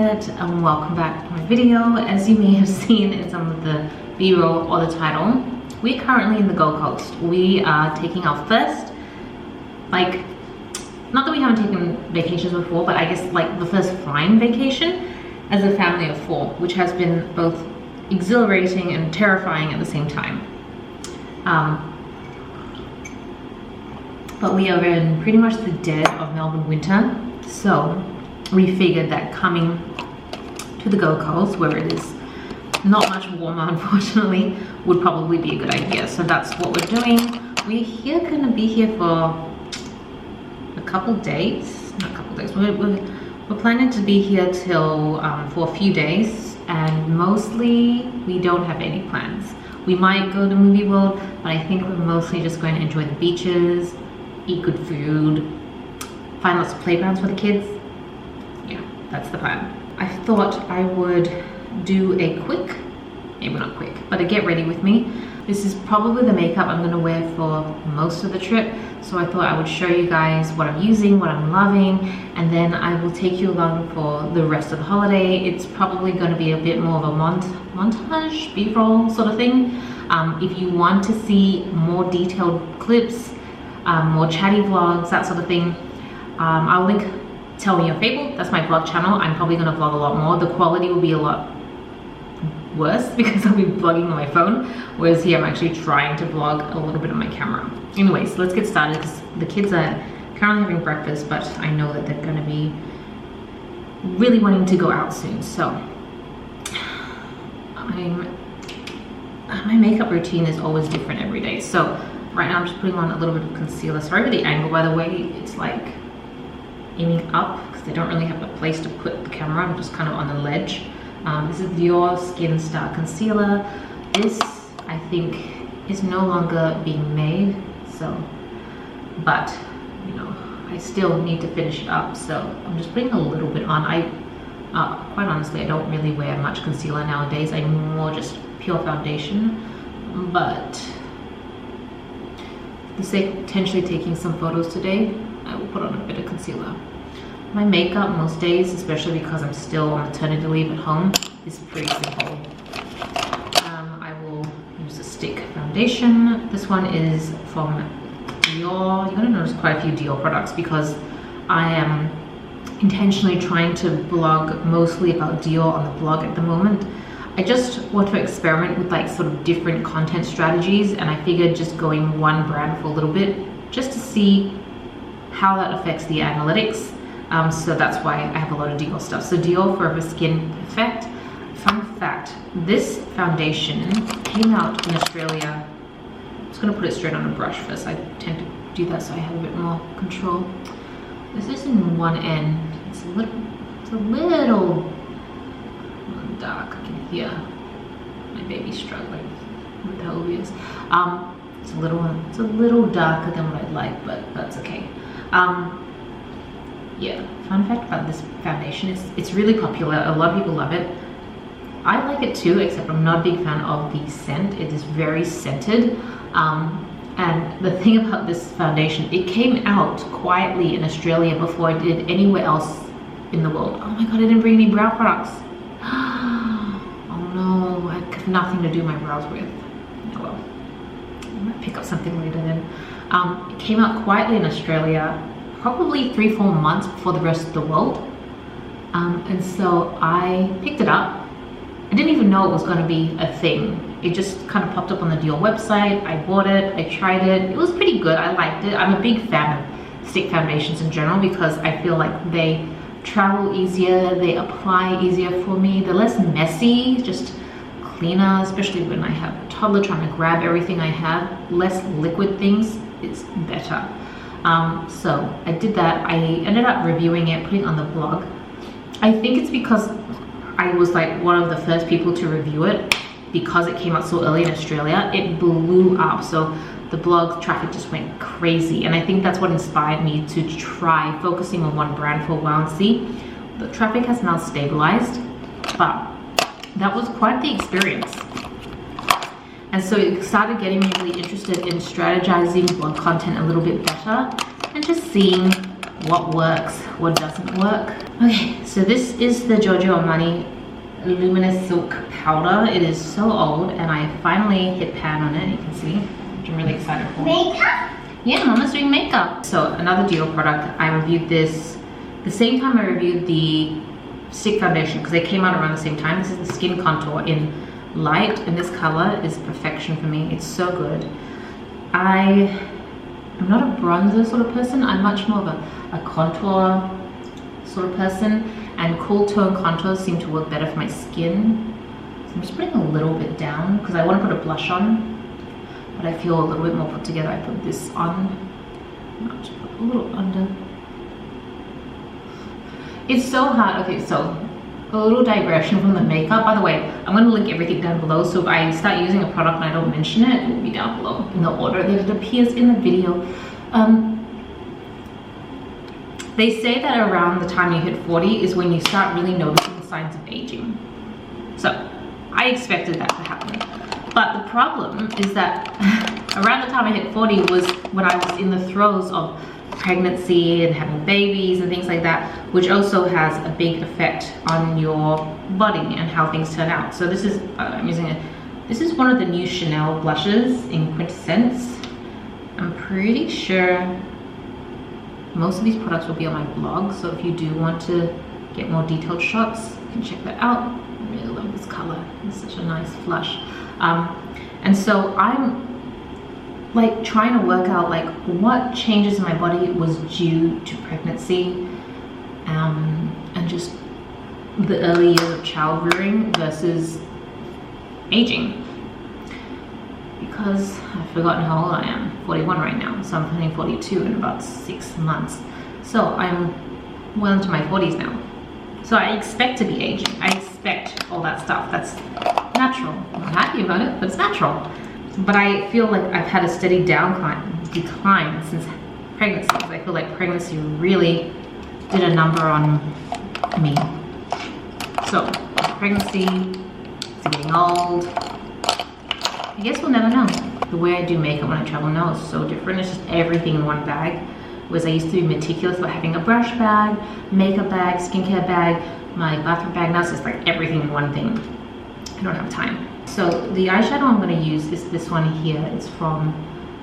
it, and welcome back to my video. As you may have seen in some of the b-roll or the title, we're currently in the Gold Coast. We are taking our first, like, not that we haven't taken vacations before, but I guess like the first flying vacation as a family of 4, which has been both exhilarating and terrifying at the same time. But we are in pretty much the dead of Melbourne winter, so we figured that coming to the Gold Coast, where it is not much warmer unfortunately, would probably be a good idea. So that's what we're doing. We're gonna be here for a couple days, not a couple days, we're planning to be here till for a few days, and mostly we don't have any plans. We might go to Movie World, but I think we're mostly just going to enjoy the beaches, eat good food, find lots of playgrounds for the kids. Yeah, that's the plan. I thought I would do a quick, maybe not quick, but a get ready with me. This is probably the makeup I'm gonna wear for most of the trip, so I thought I would show you guys what I'm using, what I'm loving, and then I will take you along for the rest of the holiday. It's probably gonna be a bit more of a montage, b-roll sort of thing. If you want to see more detailed clips, more chatty vlogs, that sort of thing, I'll link Tell Me Your Fable. That's my vlog channel. I'm probably gonna vlog a lot more. The quality will be a lot worse because I'll be vlogging on my phone, whereas here I'm actually trying to vlog a little bit on my camera. Anyways, let's get started because the kids are currently having breakfast, but I know that they're gonna be really wanting to go out soon. So my makeup routine is always different every day. So right now I'm just putting on a little bit of concealer. Sorry for the angle, by the way. It's like aiming up because they don't really have a place to put the camera. I'm just kind of on the ledge. This is Dior Skin Star Concealer. This, I think, is no longer being made, so, but, you know, I still need to finish it up, so I'm just putting a little bit on. Quite honestly, I don't really wear much concealer nowadays. I'm more just pure foundation, but for the sake of potentially taking some photos today, I will put on a bit of concealer. My makeup most days, especially because I'm still on maternity leave at home, is pretty simple. I will use a stick foundation. This one is from Dior. You're gonna notice quite a few Dior products because I am intentionally trying to blog mostly about Dior on the blog at the moment. I just want to experiment with like sort of different content strategies, and I figured just going one brand for a little bit just to see how that affects the analytics. So that's why I have a lot of Dior stuff. So Dior Forever Skin Perfect. Fun fact, this foundation came out in Australia. I'm just gonna put it straight on a brush first. I tend to do that so I have a bit more control. This is in one end. It's a little dark. I can hear my baby struggling with her ears. It's a little darker than what I'd like, but that's okay. Yeah, fun fact about this foundation is it's really popular. A lot of people love it. I like it too, except I'm not a big fan of the scent. It is very scented. And the thing about this foundation, it came out quietly in Australia before it did anywhere else in the world. Oh my god, I didn't bring any brow products. Oh no, I have nothing to do my brows with. Oh well, I might pick up something later then. It came out quietly in Australia probably 3-4 months before the rest of the world, and so I picked it up. I didn't even know it was going to be a thing. It just kind of popped up on the Dior website. I bought it, I tried it. It was pretty good. I liked it. I'm a big fan of stick foundations in general because I feel like they travel easier, they apply easier for me, they're less messy, just cleaner, especially when I have a toddler trying to grab everything I have. Less liquid things is better. So I did that. I ended up reviewing it, putting it on the blog. I think it's because I was like one of the first people to review it because it came out so early in Australia. It blew up, so the blog traffic just went crazy, and I think that's what inspired me to try focusing on one brand for a while and see. The traffic has now stabilized, but that was quite the experience. And so it started getting me really interested in strategizing blog content a little bit better and just seeing what works, what doesn't work. Okay, so this is the Giorgio Armani Luminous Silk Powder. It is so old, and I finally hit pan on it, you can see, which I'm really excited for. Makeup? Yeah, Mama's doing makeup. So another Dior product, I reviewed this the same time I reviewed the stick foundation, because they came out around the same time. This is the Skin Contour in light, and this color is perfection for me. It's so good. I'm not a bronzer sort of person. I'm much more of a contour sort of person, and cool tone contours seem to work better for my skin. So I'm just putting a little bit down because I want to put a blush on, but I feel a little bit more put together. I put this on. I'll just put a little under. It's so hard. Okay, so a little digression from the makeup. By the way, I'm going to link everything down below, so if I start using a product and I don't mention it, it will be down below in the order that it appears in the video. They say that around the time you hit 40 is when you start really noticing signs of aging. So I expected that to happen. But the problem is that around the time I hit 40 was when I was in the throes of pregnancy and having babies and things like that, which also has a big effect on your body and how things turn out. So this is, I'm using it. This is one of the new Chanel blushes in Quintessence. I'm pretty sure most of these products will be on my blog, so if you do want to get more detailed shots, you can check that out. I really love this color. It's such a nice flush. And so I'm like trying to work out like what changes in my body was due to pregnancy and just the early years of child rearing versus aging. Because I've forgotten how old I am. 41 right now, so I'm turning 42 in about 6 months. So I'm well into my 40s now. So I expect to be aging. I expect all that stuff. That's natural. I'm not happy about it, but it's natural. But I feel like I've had a steady decline since pregnancy. I feel like pregnancy really did a number on me. So pregnancy, getting old. I guess we'll never know. The way I do makeup when I travel now is so different. It's just everything in one bag. Whereas I used to be meticulous about having a brush bag, makeup bag, skincare bag, my bathroom bag. Now it's just like everything in one thing. I don't have time. So the eyeshadow I'm going to use is this one here. It's from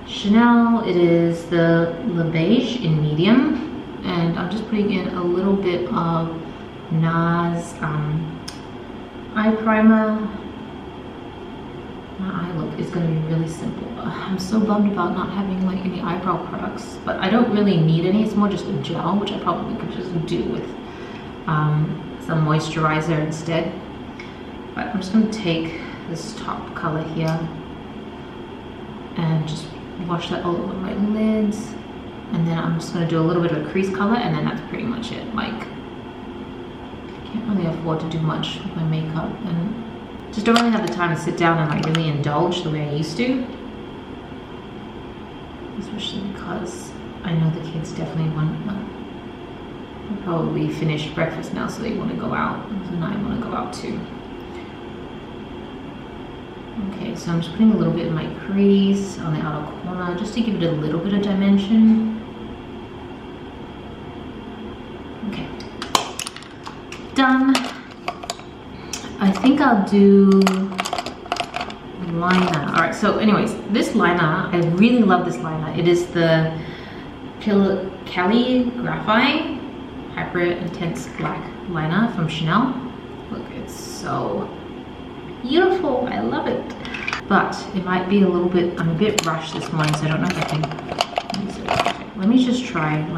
Chanel. It is the Le Beige in medium. And I'm just putting in a little bit of NARS eye primer. My eye look is going to be really simple. I'm so bummed about not having like any eyebrow products, but I don't really need any. It's more just a gel, which I probably could just do with some moisturizer instead. But I'm just going to take this top color here and just wash that all over my lids, and then I'm just going to do a little bit of a crease color, and then that's pretty much it. Like, I can't really afford to do much with my makeup, and just don't really have the time to sit down and like really indulge the way I used to. Especially because I know the kids definitely want to probably finished breakfast now, so they want to go out, and I want to go out too. Okay, so I'm just putting a little bit in my crease on the outer corner just to give it a little bit of dimension. Okay, done. I think I'll do liner. All right, so anyways, this liner, I really love this liner. It is the Calligraphy Hyper Intense Black Liner from Chanel. Look, it's so beautiful. I love it. But it might be a little bit, I'm a bit rushed this morning, so I don't know if I can use it. Okay, let me just try. I don't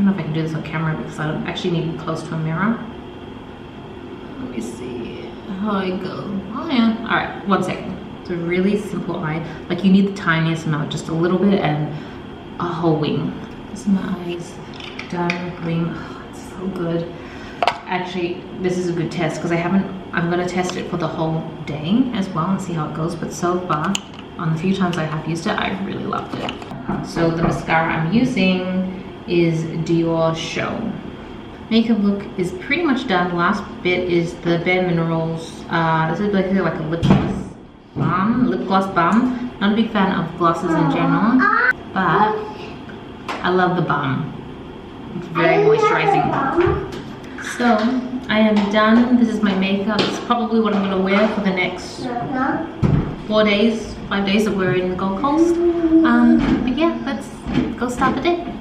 know if I can do this on camera because I don't actually need to be close to a mirror. Let me see how I go. Oh yeah. All right, 1 second. It's a really simple eye. Like you need the tiniest amount, just a little bit and a whole wing. This is my eyes done. Green. Oh, it's so good. Actually, this is a good test because I'm gonna test it for the whole day as well and see how it goes. But so far, on the few times I have used it, I've really loved it. So the mascara I'm using is Dior Show. Makeup look is pretty much done. The last bit is the Bare Minerals. This is basically like a lip gloss balm. Not a big fan of glosses in general, but I love the balm. It's very moisturizing. So I am done. This is my makeup. It's probably what I'm gonna wear for the next 4 days, 5 days that we're in the Gold Coast. But yeah, let's go start the day.